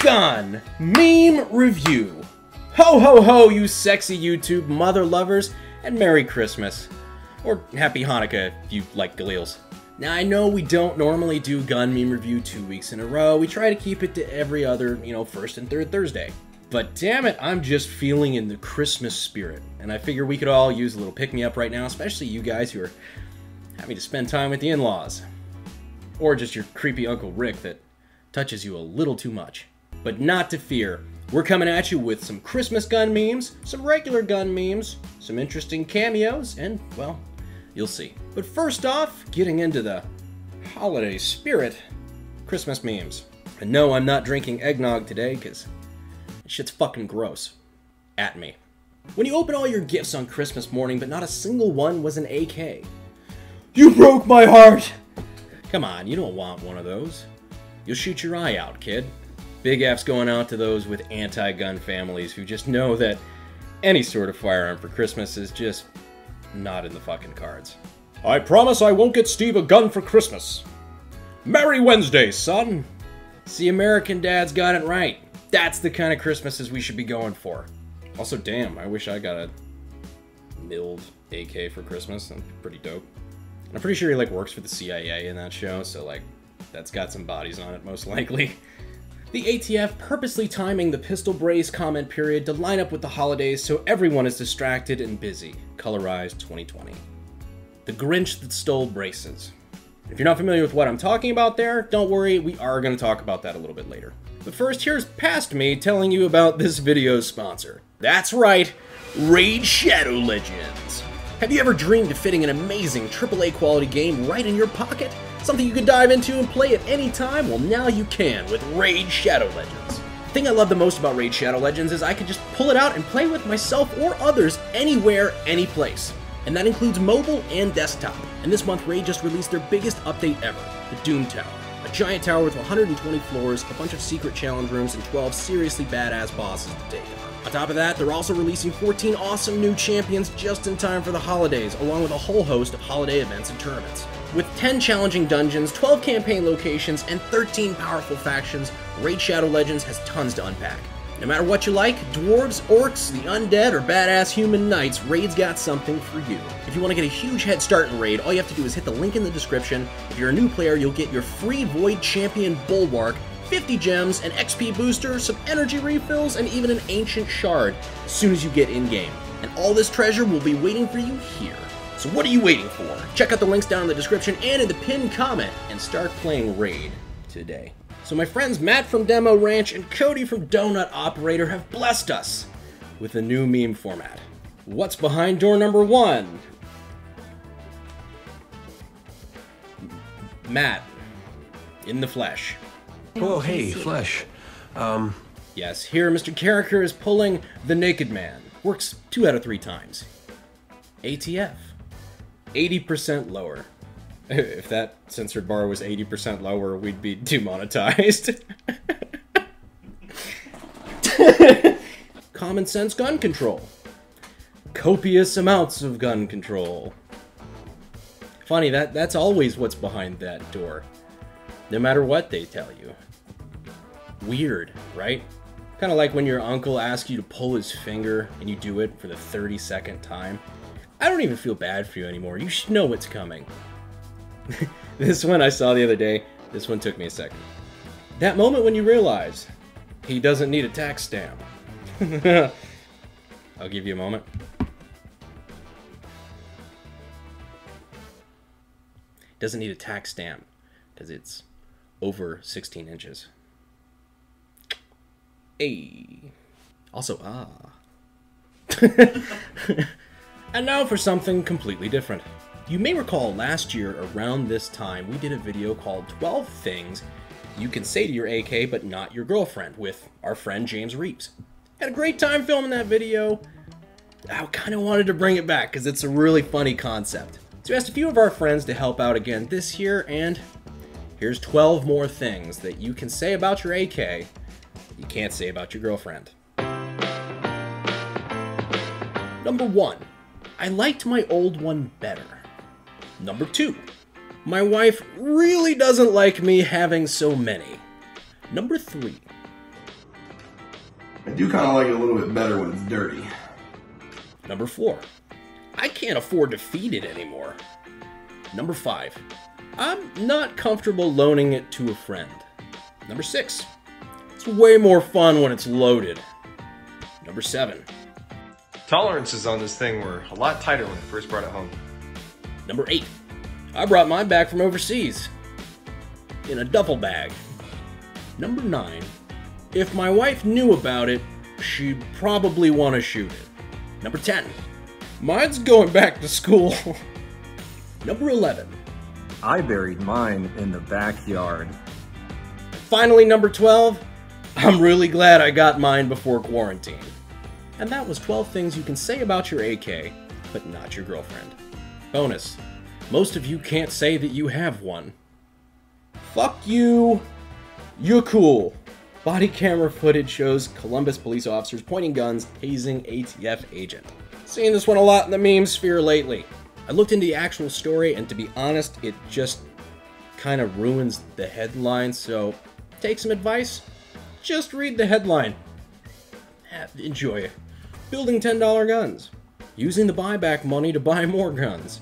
Gun Meme Review. Ho ho ho, you sexy YouTube mother lovers, and Merry Christmas. Or Happy Hanukkah if you like Galils. Now I know we don't normally do gun meme review 2 weeks in a row. We try to keep it to every other, first and third Thursday. But damn it, I'm just feeling in the Christmas spirit. And I figure we could all use a little pick-me-up right now, especially you guys who are having to spend time with the in-laws. Or just your creepy Uncle Rick that touches you a little too much. But not to fear. We're coming at you with some Christmas gun memes, some regular gun memes, some interesting cameos, and, well, you'll see. But first off, getting into the holiday spirit, Christmas memes. And no, I'm not drinking eggnog today, because shit's fucking gross. At me. When you open all your gifts on Christmas morning, but not a single one was an AK. You broke my heart! Come on, you don't want one of those. You'll shoot your eye out, kid. Big F's going out to those with anti-gun families who just know that any sort of firearm for Christmas is just not in the fucking cards. I promise I won't get Steve a gun for Christmas. Merry Wednesday, son! See, American dads got it right. That's the kind of Christmases we should be going for. Also, damn, I wish I got a milled AK for Christmas. That's pretty dope. I'm pretty sure he, works for the CIA in that show, so, that's got some bodies on it, most likely. The ATF purposely timing the pistol brace comment period to line up with the holidays so everyone is distracted and busy. Colorized 2020. The Grinch that stole braces. If you're not familiar with what I'm talking about there, don't worry, we are going to talk about that a little bit later. But first, here's past me telling you about this video's sponsor. That's right, Raid Shadow Legends. Have you ever dreamed of fitting an amazing AAA quality game right in your pocket? Something you can dive into and play at any time? Well, now you can with Raid Shadow Legends. The thing I love the most about Raid Shadow Legends is I can just pull it out and play with myself or others anywhere, any place. And that includes mobile and desktop. And this month, Raid just released their biggest update ever, the Doom Tower. A giant tower with 120 floors, a bunch of secret challenge rooms, and 12 seriously badass bosses to take on. On top of that, they're also releasing 14 awesome new champions just in time for the holidays, along with a whole host of holiday events and tournaments. With 10 challenging dungeons, 12 campaign locations, and 13 powerful factions, Raid Shadow Legends has tons to unpack. No matter what you like, dwarves, orcs, the undead, or badass human knights, Raid's got something for you. If you want to get a huge head start in Raid, all you have to do is hit the link in the description. If you're a new player, you'll get your free Void Champion Bulwark, 50 gems, an XP booster, some energy refills, and even an ancient shard as soon as you get in-game. And all this treasure will be waiting for you here. So what are you waiting for? Check out the links down in the description and in the pinned comment and start playing Raid today. So my friends Matt from Demo Ranch and Cody from Donut Operator have blessed us with a new meme format. What's behind door number 1? Matt, in the flesh. Oh, hey, flesh. Yes, here Mr. Carricker is pulling the Naked Man. Works 2 out of 3 times. ATF. 80% lower. If that censored bar was 80% lower, we'd be demonetized. Common sense gun control. Copious amounts of gun control. Funny, that's always what's behind that door. No matter what they tell you. Weird, right? Kind of like when your uncle asks you to pull his finger and you do it for the 32nd time. I don't even feel bad for you anymore. You should know what's coming. This one I saw the other day. This one took me a second. That moment when you realize he doesn't need a tax stamp. I'll give you a moment. Doesn't need a tax stamp because it's over 16 inches. Hey. Also, And now for something completely different. You may recall last year around this time we did a video called 12 Things You Can Say to Your AK But Not Your Girlfriend with our friend James Reeves. Had a great time filming that video. I kind of wanted to bring it back because it's a really funny concept. So we asked a few of our friends to help out again this year, and here's 12 more things that you can say about your AK that you can't say about your girlfriend. Number 1. I liked my old one better. Number 2. My wife really doesn't like me having so many. Number 3. I do kind of like it a little bit better when it's dirty. Number 4, I can't afford to feed it anymore. Number 5, I'm not comfortable loaning it to a friend. Number 6, it's way more fun when it's loaded. Number 7. Tolerances on this thing were a lot tighter when I first brought it home. Number 8, I brought mine back from overseas in a duffel bag. Number 9, if my wife knew about it, she'd probably want to shoot it. Number 10, mine's going back to school. Number 11, I buried mine in the backyard. finally number 12, I'm really glad I got mine before quarantine. And that was 12 things you can say about your AK, but not your girlfriend. Bonus, most of you can't say that you have one. Fuck you. You're cool. Body camera footage shows Columbus police officers pointing guns, tasing ATF agent. Seen this one a lot in the meme sphere lately. I looked into the actual story, and to be honest, it just kind of ruins the headline, so take some advice. Just read the headline. Enjoy it. Building $10 guns. Using the buyback money to buy more guns.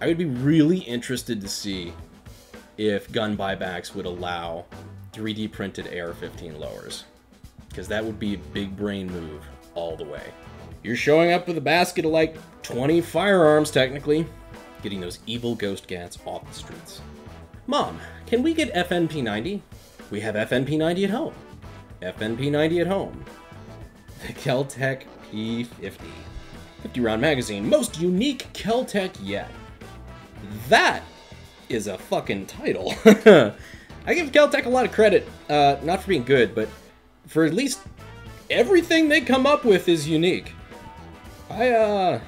I would be really interested to see if gun buybacks would allow 3D printed AR-15 lowers, because that would be a big brain move all the way. You're showing up with a basket of like 20 firearms technically, getting those evil ghost gats off the streets. Mom, can we get FNP90? We have FNP90 at home. FNP90 at home. The Kel-Tec P50. 50 round magazine, most unique Kel-Tec yet. That is a fucking title. I give Kel-Tec a lot of credit, not for being good, but for at least everything they come up with is unique. I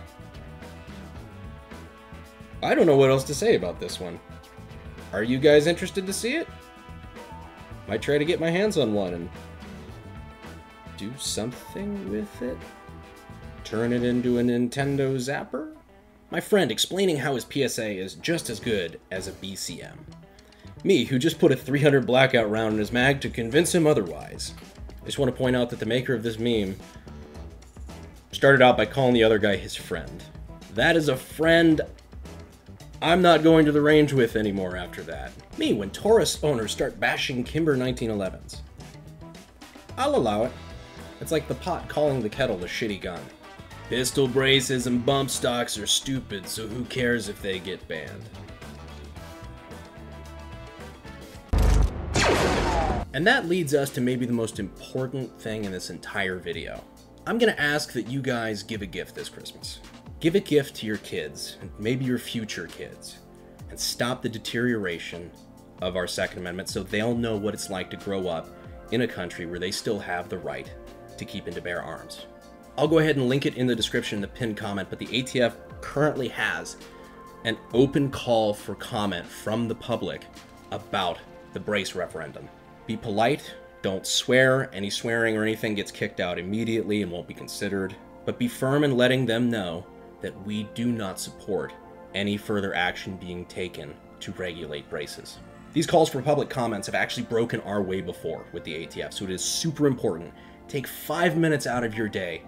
don't know what else to say about this one. Are you guys interested to see it? Might try to get my hands on one and do something with it? Turn it into a Nintendo Zapper? My friend explaining how his PSA is just as good as a BCM. Me, who just put a 300 blackout round in his mag to convince him otherwise. I just want to point out that the maker of this meme started out by calling the other guy his friend. That is a friend I'm not going to the range with anymore after that. Me, when Taurus owners start bashing Kimber 1911s. I'll allow it. It's like the pot calling the kettle a shitty gun. Pistol braces and bump stocks are stupid, so who cares if they get banned? And that leads us to maybe the most important thing in this entire video. I'm gonna ask that you guys give a gift this Christmas. Give a gift to your kids, and maybe your future kids, and stop the deterioration of our Second Amendment so they'll know what it's like to grow up in a country where they still have the right to keep and to bear arms. I'll go ahead and link it in the description in the pinned comment, but the ATF currently has an open call for comment from the public about the brace referendum. Be polite, don't swear, any swearing or anything gets kicked out immediately and won't be considered, but be firm in letting them know that we do not support any further action being taken to regulate braces. These calls for public comments have actually broken our way before with the ATF, so it is super important. Take 5 minutes out of your day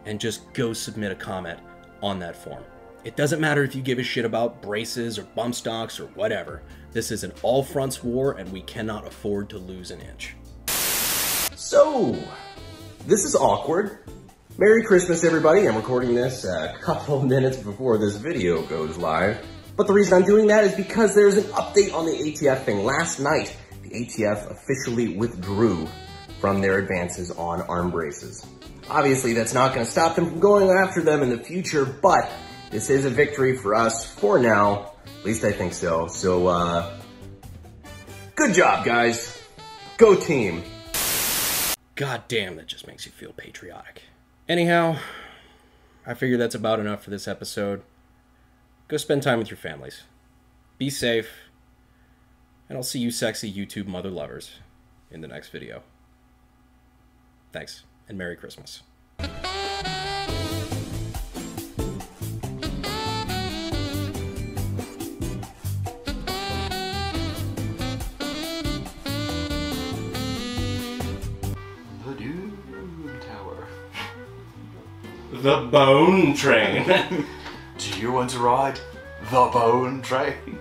and just go submit a comment on that form. It doesn't matter if you give a shit about braces or bump stocks or whatever. This is an all-fronts war and we cannot afford to lose an inch. So, this is awkward. Merry Christmas, everybody. I'm recording this a couple minutes before this video goes live. But the reason I'm doing that is because there's an update on the ATF thing. Last night, the ATF officially withdrew from their advances on arm braces. Obviously, that's not going to stop them from going after them in the future, but this is a victory for us for now. At least I think so. So, good job, guys. Go team. God damn, that just makes you feel patriotic. Anyhow, I figure that's about enough for this episode. Go spend time with your families. Be safe. And I'll see you sexy YouTube mother lovers in the next video. Thanks, and Merry Christmas. The Doom Tower. the bone train. Do you want to ride the bone train?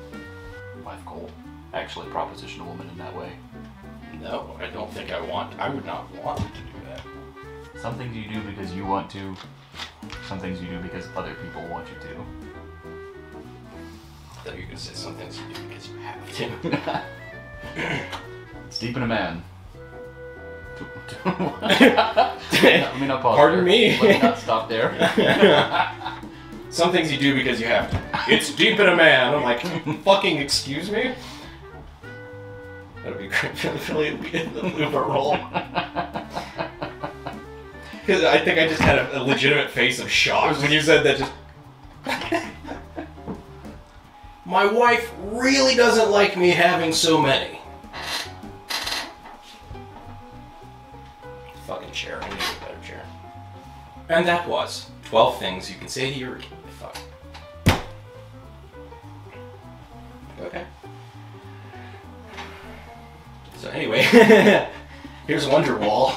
Wife Cole actually proposition a woman in that way. No, I don't think I would not want to do that. Some things you do because you want to. Some things you do because other people want you to. I thought you were going to say some things you do because you have to. It's deep in a man. Let me not pause. Pardon me. Let me not stop there. Some things you do because you have to. It's deep in a man. I'm like, fucking excuse me? That'd be great. Really be in the blooper roll. Because I think I just had a legitimate face of shock when you said that. Just my wife really doesn't like me having so many. Fucking chair. I need a better chair. And that was 12 things you can say to your kid. Fuck. Okay. So anyway, here's Wonderwall.